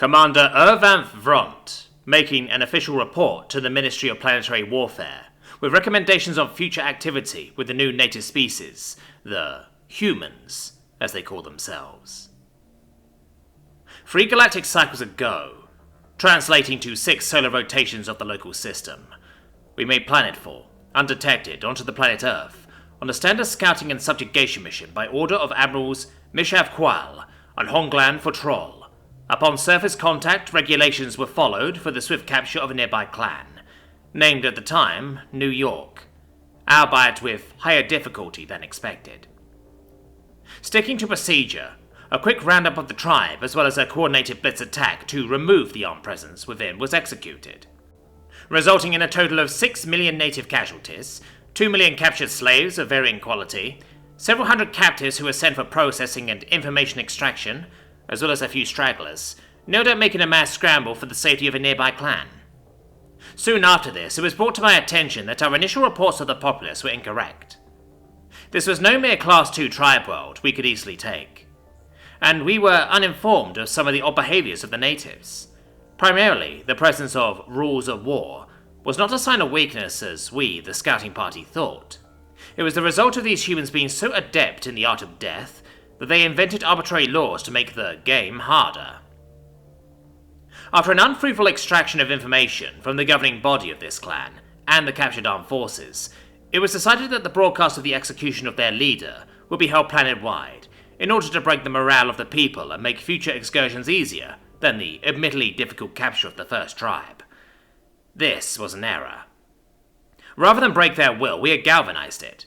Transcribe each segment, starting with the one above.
Commander Ervan Vront, making an official report to the Ministry of Planetary Warfare, with recommendations on future activity with the new native species, the humans, as they call themselves. 3 galactic cycles ago, translating to 6 solar rotations of the local system, we made planetfall, undetected, onto the planet Earth, on a standard scouting and subjugation mission by order of Admirals HFY and Honglan for Troll. Upon surface contact, regulations were followed for the swift capture of a nearby clan, named at the time New York, albeit with higher difficulty than expected. Sticking to procedure, a quick roundup of the tribe as well as a coordinated blitz attack to remove the armed presence within was executed, resulting in a total of 6 million native casualties, 2 million captured slaves of varying quality, several hundred captives who were sent for processing and information extraction, as well as a few stragglers, no doubt making a mass scramble for the safety of a nearby clan. Soon after this, it was brought to my attention that our initial reports of the populace were incorrect. This was no mere Class 2 tribe world we could easily take, and we were uninformed of some of the odd behaviours of the natives. Primarily, the presence of rules of war was not a sign of weakness as we, the scouting party, thought. It was the result of these humans being so adept in the art of death that they invented arbitrary laws to make the game harder. After an unfruitful extraction of information from the governing body of this clan and the captured armed forces, it was decided that the broadcast of the execution of their leader would be held planet-wide in order to break the morale of the people and make future excursions easier than the admittedly difficult capture of the first tribe. This was an error. Rather than break their will, we had galvanized it.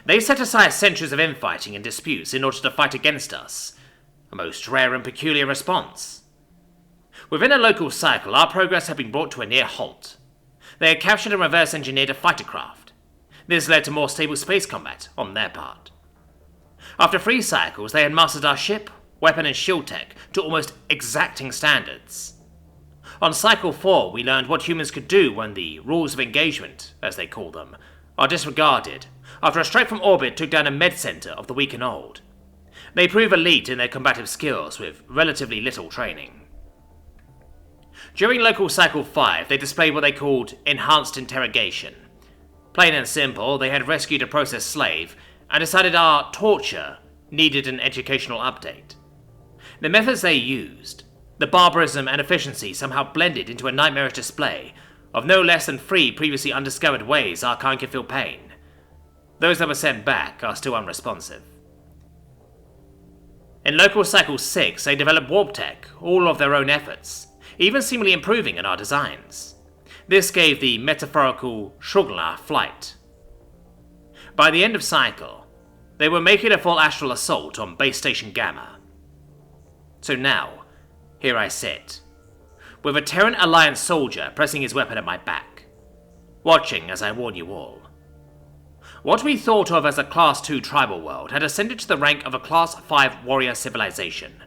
They set aside centuries of infighting and disputes in order to fight against us, a most rare and peculiar response. Within a local cycle, our progress had been brought to a near halt. They had captured and reverse-engineered a fighter craft. This led to more stable space combat on their part. After 3 cycles, they had mastered our ship, weapon and shield tech to almost exacting standards. On cycle 4, we learned what humans could do when the rules of engagement, as they call them, are disregarded after a strike from orbit took down a med center of the weak and old. They prove elite in their combative skills with relatively little training. During local cycle 5, they displayed what they called enhanced interrogation. Plain and simple, they had rescued a processed slave and decided our torture needed an educational update. The methods they used, the barbarism and efficiency somehow blended into a nightmarish display of no less than 3 previously undiscovered ways our kind could feel pain. Those that were sent back are still unresponsive. In local cycle 6, they developed warp tech, all of their own efforts, even seemingly improving in our designs. This gave the metaphorical Shugla flight. By the end of cycle, they were making a full astral assault on base station Gamma. So now, here I sit, with a Terran Alliance soldier pressing his weapon at my back, watching as I warn you all. What we thought of as a Class 2 tribal world had ascended to the rank of a Class 5 warrior civilization,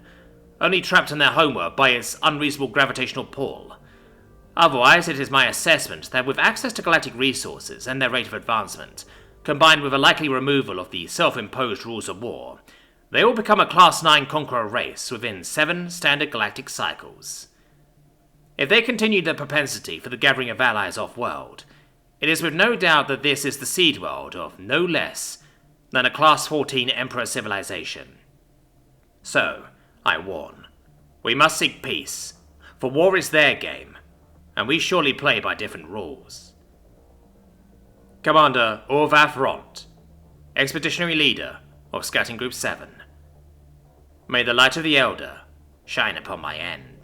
only trapped in their homeworld by its unreasonable gravitational pull. Otherwise, it is my assessment that with access to galactic resources and their rate of advancement, combined with a likely removal of the self-imposed rules of war, they will become a Class 9 conqueror race within 7 standard galactic cycles. If they continue their propensity for the gathering of allies off-world, it is with no doubt that this is the seed world of no less than a Class 14 Emperor civilization. So, I warn, we must seek peace, for war is their game, and we surely play by different rules. Commander Orvath Ront, Expeditionary Leader of Scouting Group 7. May the light of the Elder shine upon my end.